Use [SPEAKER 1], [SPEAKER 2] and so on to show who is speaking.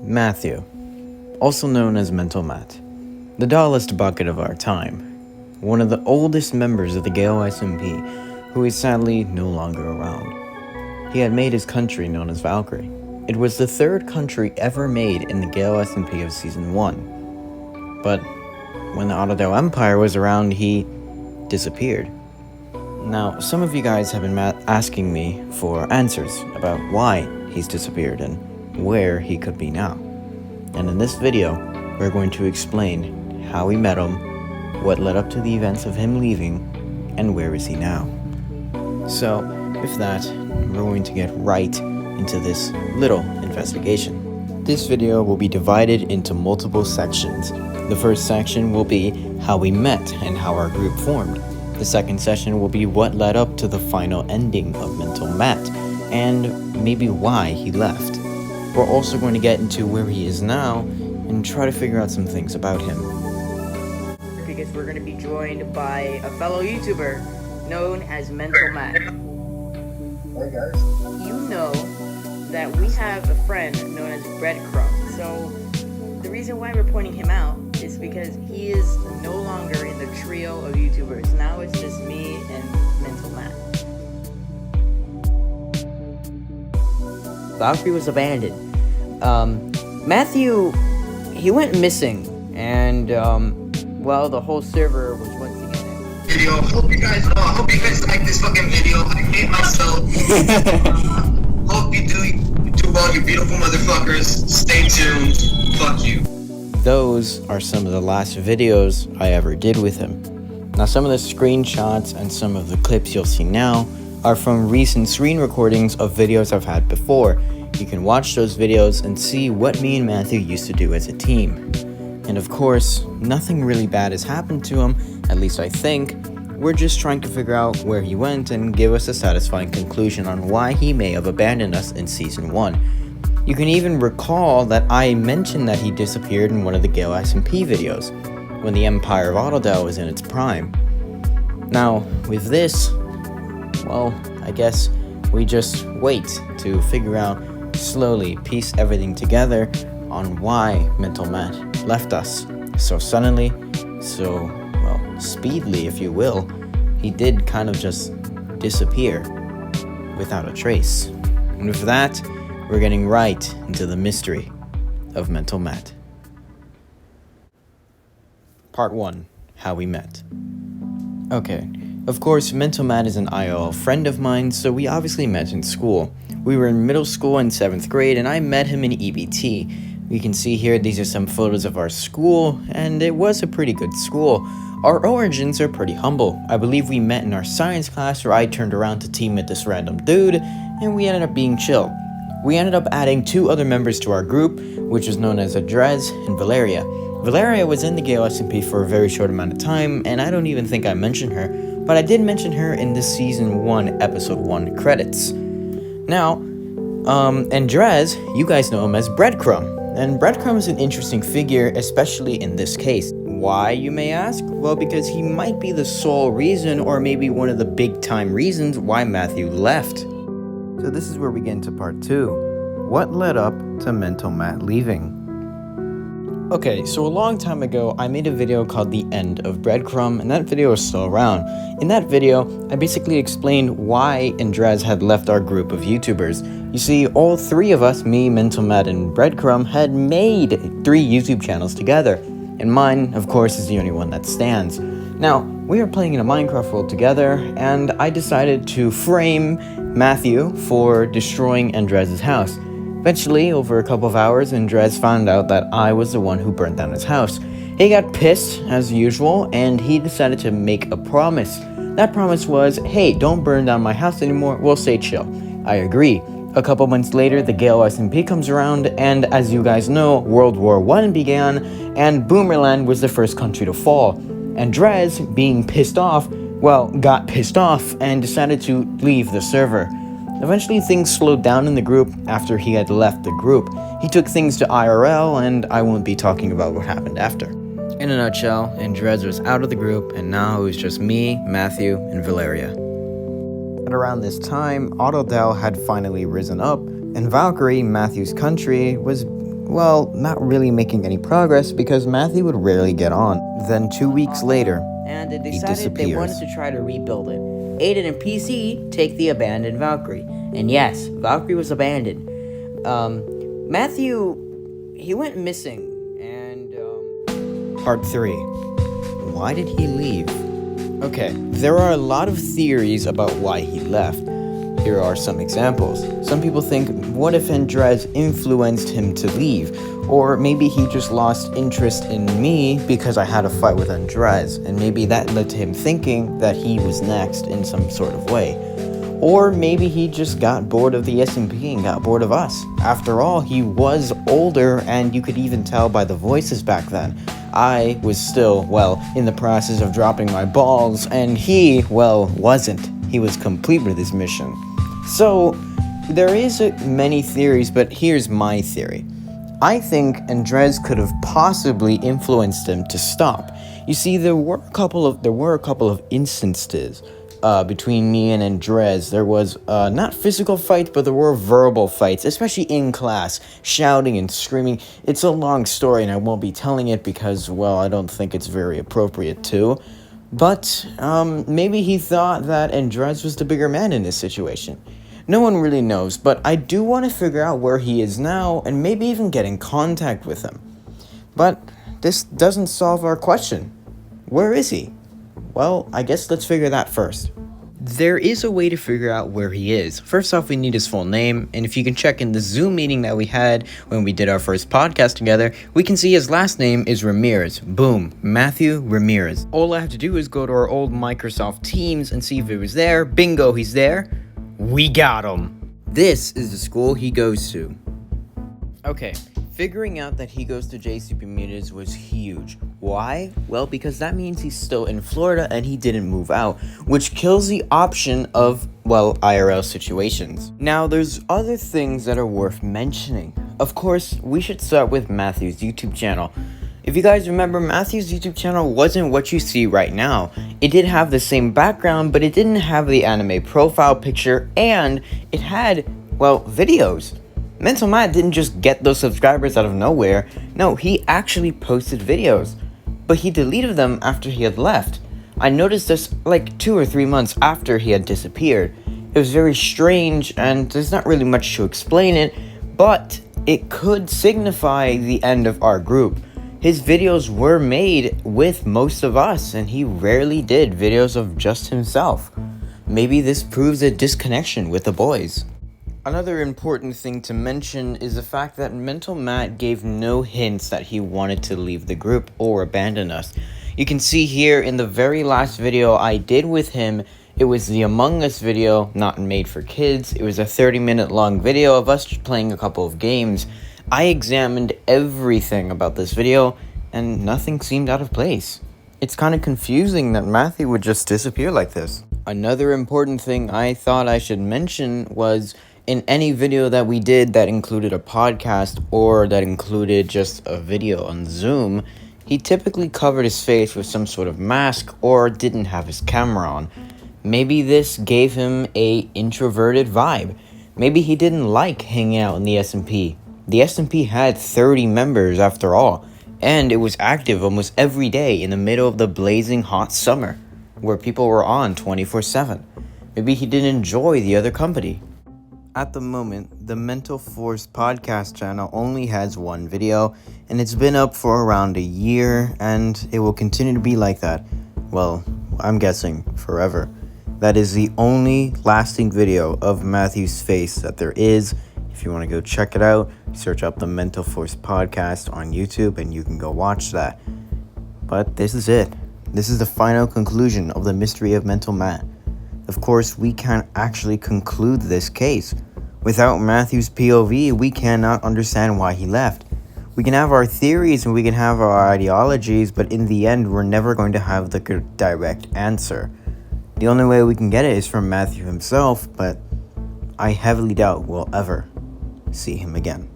[SPEAKER 1] Matthew, also known as MentalMatt, the dullest bucket of our time, one of the oldest members of the Gale SMP, who is sadly no longer around. He had made his country known as Valkyrie. It was the third country ever made in the Gale SMP of Season 1. But when the Autodel Empire was around, he disappeared. Now, some of you guys have been asking me for answers about why he's disappeared and where he could be now. And in this video, we're going to explain how we met him, what led up to the events of him leaving, and where is he now. So, with that, we're going to get right into this little investigation. This video will be divided into multiple sections. The first section will be how we met and how our group formed. The second session will be what led up to the final ending of MentalMatt, and maybe why he left. We're also going to get into where he is now and try to figure out some things about him.
[SPEAKER 2] Because we're going to be joined by a fellow YouTuber known as MentalMatt.
[SPEAKER 3] Hey guys.
[SPEAKER 2] You know that we have a friend known as Breadcrumb. So the reason why we're pointing him out is because he is no longer in the trio of YouTubers. Now it's just me and MentalMatt. Valkyrie was abandoned. Matthew, he went missing, and well, the whole server was once again.
[SPEAKER 3] Video. Hope you guys like this fucking video. I hate myself. Hope you do well, you beautiful motherfuckers. Stay tuned. Fuck you.
[SPEAKER 1] Those are some of the last videos I ever did with him. Now, some of the screenshots and some of the clips you'll see now are from recent screen recordings of videos I've had before. You can watch those videos and see what me and Matthew used to do as a team. And of course, nothing really bad has happened to him, at least I think. We're just trying to figure out where he went and give us a satisfying conclusion on why he may have abandoned us in Season 1. You can even recall that I mentioned that he disappeared in one of the Gale SMP videos, when the Empire of Autodel was in its prime. Now, with this, well, I guess we just wait to figure out, slowly piece everything together on why MentalMatt left us so suddenly, so, well, speedily, if you will. He did kind of just disappear without a trace. And with that, we're getting right into the mystery of MentalMatt. Part 1. How we met. Okay, of course, MentalMatt is an IRL friend of mine, so we obviously met in school. We were in middle school in 7th grade, and I met him in EBT. You can see here, these are some photos of our school, and it was a pretty good school. Our origins are pretty humble. I believe we met in our science class where I turned around to team with this random dude, and we ended up being chill. We ended up adding 2 other members to our group, which was known as Adrez and Valeria. Valeria was in the Gale SMP for a very short amount of time, and I don't even think I mentioned her, but I did mention her in the Season 1, Episode 1 credits. Now, Andres, you guys know him as Breadcrumb, and Breadcrumb is an interesting figure, especially in this case. Why, you may ask? Well, because he might be the sole reason, or maybe one of the big-time reasons why Matthew left. So this is where we get into part 2. What led up to MentalMatt leaving? Okay, so a long time ago, I made a video called The End of Breadcrumb, and that video is still around. In that video, I basically explained why Andres had left our group of YouTubers. You see, all 3 of us, me, MentalMatt, and Breadcrumb, had made 3 YouTube channels together, and mine, of course, is the only one that stands. Now, we were playing in a Minecraft world together, and I decided to frame Matthew for destroying Andres' house. Eventually, over a couple of hours, Andres found out that I was the one who burned down his house. He got pissed, as usual, and he decided to make a promise. That promise was, hey, don't burn down my house anymore, we'll stay chill. I agree. A couple months later, the Gale SMP comes around, and as you guys know, World War I began, and Boomerland was the first country to fall. Andres, being pissed off, well, got pissed off and decided to leave the server. Eventually, things slowed down in the group after he had left the group. He took things to IRL, and I won't be talking about what happened after. In a nutshell, Andres was out of the group, and now it was just me, Matthew, and Valeria. At around this time, Autodel had finally risen up, and Valkyrie, Matthew's country, was well, not really making any progress because Matthew would rarely get on. Then 2 weeks later,
[SPEAKER 2] and they
[SPEAKER 1] he
[SPEAKER 2] decided they wanted
[SPEAKER 1] disappears.
[SPEAKER 2] to try to rebuild it. Aiden and PC take the abandoned Valkyrie. And yes, Valkyrie was abandoned. Matthew, he went missing, and
[SPEAKER 1] Part 3. Why did he leave? Okay, there are a lot of theories about why he left. Here are some examples. Some people think, what if Andres influenced him to leave? Or maybe he just lost interest in me because I had a fight with Andres, and maybe that led to him thinking that he was next in some sort of way. Or maybe he just got bored of the SMP and got bored of us. After all, he was older, and you could even tell by the voices back then. I was still, well, in the process of dropping my balls, and he, well, wasn't. He was complete with his mission. So, there is many theories, but here's my theory. I think Andres could have possibly influenced him to stop. You see, there were a couple of instances between me and Andres. There was not physical fights, but there were verbal fights, especially in class, shouting and screaming. It's a long story, and I won't be telling it because, well, I don't think it's very appropriate to. But maybe he thought that Andres was the bigger man in this situation. No one really knows, but I do want to figure out where he is now and maybe even get in contact with him. But this doesn't solve our question. Where is he? Well, I guess let's figure that first. There is a way to figure out where he is. First off, we need his full name, and if you can check in the Zoom meeting that we had when we did our first podcast together, we can see his last name is Ramirez. Boom, Matthew Ramirez. All I have to do is go to our old Microsoft Teams and see if it was there. Bingo, he's there. We got him. This is the school he goes to. Okay, figuring out that he goes to JC Bermudez was huge. Why? Well, because that means he's still in Florida and he didn't move out, which kills the option of, well, IRL situations. Now, there's other things that are worth mentioning. Of course, we should start with Matthew's YouTube channel. If you guys remember, Matthew's YouTube channel wasn't what you see right now. It did have the same background, but it didn't have the anime profile picture, and it had, well, videos. MentalMatt didn't just get those subscribers out of nowhere. No, he actually posted videos. But he deleted them after he had left. I noticed this like 2 or 3 months after he had disappeared. It was very strange, and there's not really much to explain it, but it could signify the end of our group. His videos were made with most of us, and he rarely did videos of just himself. Maybe this proves a disconnection with the boys. Another important thing to mention is the fact that MentalMatt gave no hints that he wanted to leave the group or abandon us. You can see here in the very last video I did with him, it was the Among Us video, not made for kids. It was a 30-minute long video of us playing a couple of games. I examined everything about this video, and nothing seemed out of place. It's kind of confusing that Matthew would just disappear like this. Another important thing I thought I should mention was, in any video that we did that included a podcast or that included just a video on Zoom, he typically covered his face with some sort of mask or didn't have his camera on. Maybe this gave him a introverted vibe. Maybe he didn't like hanging out in the SMP. The SMP had 30 members after all, and it was active almost every day in the middle of the blazing hot summer, where people were on 24/7. Maybe he didn't enjoy the other company. At the moment, the Mental Force podcast channel only has one video, and it's been up for around a year, and it will continue to be like that. Well, I'm guessing forever. That is the only lasting video of Matthew's face that there is. If you want to go check it out, search up the Mental Force podcast on YouTube and you can go watch that. But this is it. This is the final conclusion of the Mystery of MentalMatt. Of course, we can't actually conclude this case. Without Matthew's POV, we cannot understand why he left. We can have our theories and we can have our ideologies, but in the end, we're never going to have the direct answer. The only way we can get it is from Matthew himself, but I heavily doubt we'll ever see him again.